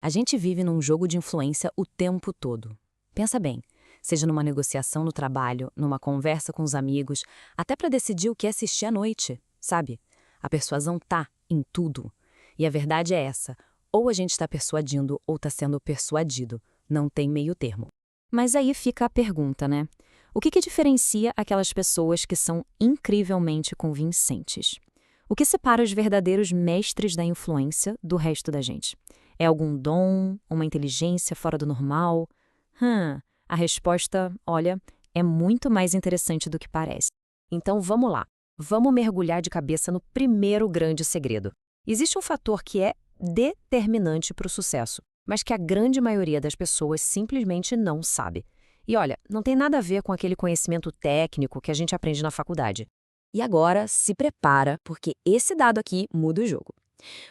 A gente vive num jogo de influência o tempo todo. Pensa bem, seja numa negociação no trabalho, numa conversa com os amigos, até para decidir o que assistir à noite, sabe? A persuasão tá em tudo. E a verdade é essa: ou a gente está persuadindo ou está sendo persuadido. Não tem meio termo. Mas aí fica a pergunta, né? O que diferencia aquelas pessoas que são incrivelmente convincentes? O que separa os verdadeiros mestres da influência do resto da gente? É algum dom, uma inteligência fora do normal? A resposta, olha, é muito mais interessante do que parece. Então vamos lá, vamos mergulhar de cabeça no primeiro grande segredo. Existe um fator que é determinante para o sucesso, mas que a grande maioria das pessoas simplesmente não sabe. E olha, não tem nada a ver com aquele conhecimento técnico que a gente aprende na faculdade. E agora, se prepara, porque esse dado aqui muda o jogo.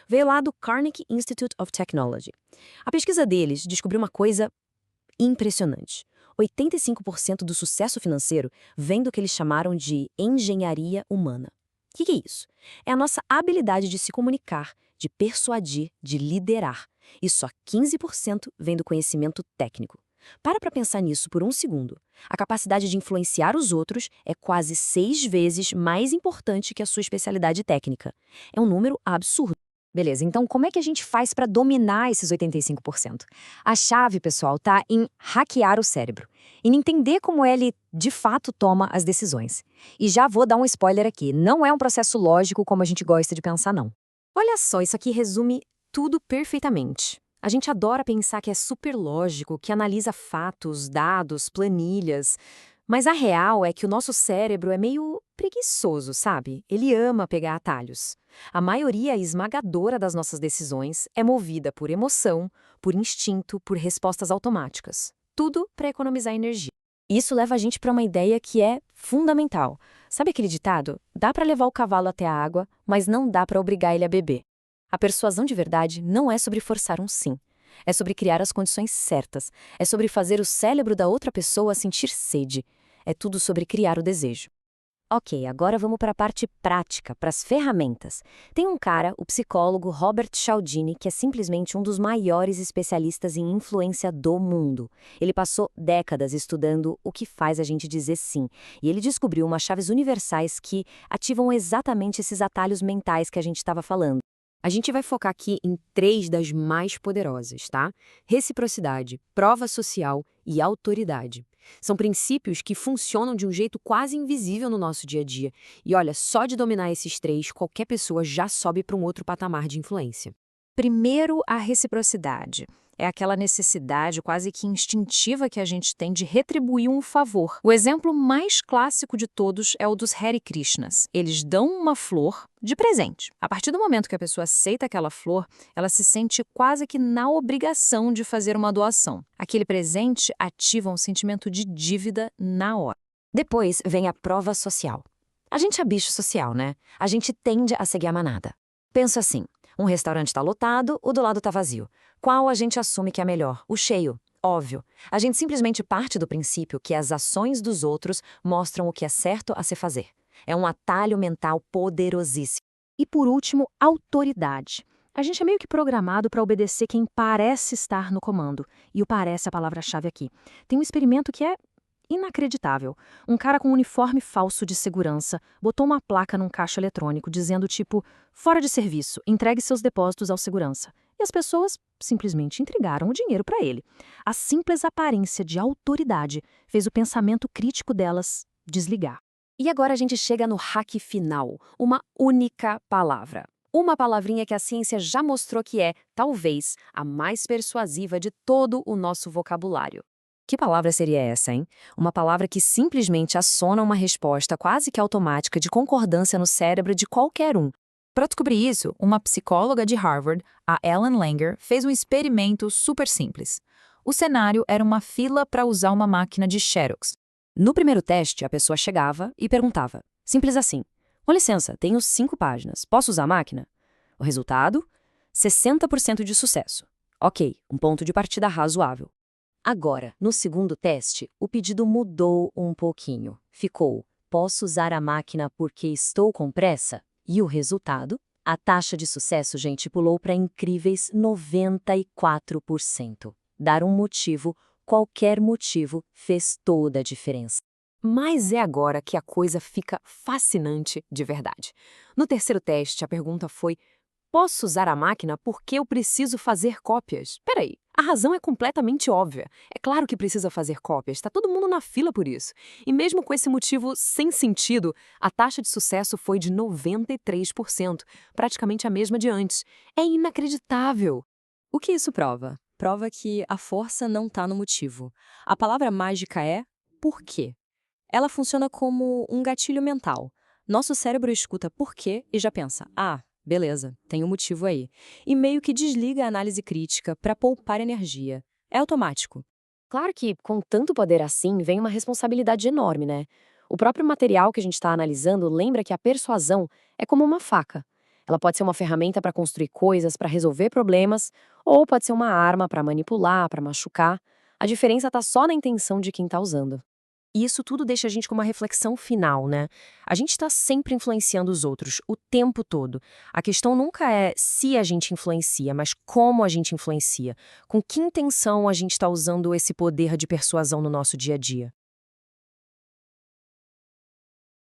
Veio lá do Carnegie Institute of Technology. A pesquisa deles descobriu uma coisa impressionante. 85% do sucesso financeiro vem do que eles chamaram de engenharia humana. O que é isso? É a nossa habilidade de se comunicar, de persuadir, de liderar. E só 15% vem do conhecimento técnico. Para pensar nisso por um segundo. A capacidade de influenciar os outros é quase 6 vezes mais importante que a sua especialidade técnica. É um número absurdo. Beleza, então como é que a gente faz para dominar esses 85%? A chave, pessoal, tá em hackear o cérebro, em entender como ele, de fato, toma as decisões. E já vou dar um spoiler aqui, não é um processo lógico como a gente gosta de pensar, não. Olha só, isso aqui resume tudo perfeitamente. A gente adora pensar que é super lógico, que analisa fatos, dados, planilhas. Mas a real é que o nosso cérebro é meio preguiçoso, sabe? Ele ama pegar atalhos. A maioria esmagadora das nossas decisões é movida por emoção, por instinto, por respostas automáticas. Tudo para economizar energia. Isso leva a gente para uma ideia que é fundamental. Sabe aquele ditado? Dá para levar o cavalo até a água, mas não dá para obrigar ele a beber. A persuasão de verdade não é sobre forçar um sim. É sobre criar as condições certas. É sobre fazer o cérebro da outra pessoa sentir sede. É tudo sobre criar o desejo. Ok, agora vamos para a parte prática, para as ferramentas. Tem um cara, o psicólogo Robert Cialdini, que é simplesmente um dos maiores especialistas em influência do mundo. Ele passou décadas estudando o que faz a gente dizer sim, e ele descobriu umas chaves universais que ativam exatamente esses atalhos mentais que a gente estava falando. A gente vai focar aqui em 3 das mais poderosas, tá? Reciprocidade, prova social e autoridade. São princípios que funcionam de um jeito quase invisível no nosso dia a dia. E olha, só de dominar esses 3, qualquer pessoa já sobe para um outro patamar de influência. Primeiro, a reciprocidade. É aquela necessidade quase que instintiva que a gente tem de retribuir um favor. O exemplo mais clássico de todos é o dos Hare Krishnas. Eles dão uma flor de presente. A partir do momento que a pessoa aceita aquela flor, ela se sente quase que na obrigação de fazer uma doação. Aquele presente ativa um sentimento de dívida na hora. Depois vem a prova social. A gente é bicho social, né? A gente tende a seguir a manada. Pensa assim. Um restaurante está lotado, o do lado está vazio. Qual a gente assume que é melhor? O cheio. Óbvio. A gente simplesmente parte do princípio que as ações dos outros mostram o que é certo a se fazer. É um atalho mental poderosíssimo. E por último, autoridade. A gente é meio que programado para obedecer quem parece estar no comando. E o parece é a palavra-chave aqui. Tem um experimento que é inacreditável. Um cara com um uniforme falso de segurança botou uma placa num caixa eletrônico dizendo tipo, fora de serviço, entregue seus depósitos ao segurança. E as pessoas simplesmente entregaram o dinheiro para ele. A simples aparência de autoridade fez o pensamento crítico delas desligar. E agora a gente chega no hack final, uma única palavra. Uma palavrinha que a ciência já mostrou que é, talvez, a mais persuasiva de todo o nosso vocabulário. Que palavra seria essa, hein? Uma palavra que simplesmente aciona uma resposta quase que automática de concordância no cérebro de qualquer um. Para descobrir isso, uma psicóloga de Harvard, a Ellen Langer, fez um experimento super simples. O cenário era uma fila para usar uma máquina de Xerox. No primeiro teste, a pessoa chegava e perguntava, simples assim, com licença, tenho 5 páginas, posso usar a máquina? O resultado? 60% de sucesso. Ok, um ponto de partida razoável. Agora, no segundo teste, o pedido mudou um pouquinho. Ficou, posso usar a máquina porque estou com pressa? E o resultado? A taxa de sucesso, gente, pulou para incríveis 94%. Dar um motivo, qualquer motivo, fez toda a diferença. Mas é agora que a coisa fica fascinante de verdade. No terceiro teste, a pergunta foi: posso usar a máquina porque eu preciso fazer cópias? Peraí, a razão é completamente óbvia. É claro que precisa fazer cópias, está todo mundo na fila por isso. E mesmo com esse motivo sem sentido, a taxa de sucesso foi de 93%, praticamente a mesma de antes. É inacreditável! O que isso prova? Prova que a força não está no motivo. A palavra mágica é por quê. Ela funciona como um gatilho mental. Nosso cérebro escuta por quê e já pensa, ah, beleza, tem um motivo aí. E meio que desliga a análise crítica para poupar energia. É automático. Claro que, com tanto poder assim, vem uma responsabilidade enorme, né? O próprio material que a gente está analisando lembra que a persuasão é como uma faca. Ela pode ser uma ferramenta para construir coisas, para resolver problemas, ou pode ser uma arma para manipular, para machucar. A diferença está só na intenção de quem está usando. E isso tudo deixa a gente com uma reflexão final, né? A gente está sempre influenciando os outros, o tempo todo. A questão nunca é se a gente influencia, mas como a gente influencia. Com que intenção a gente está usando esse poder de persuasão no nosso dia a dia.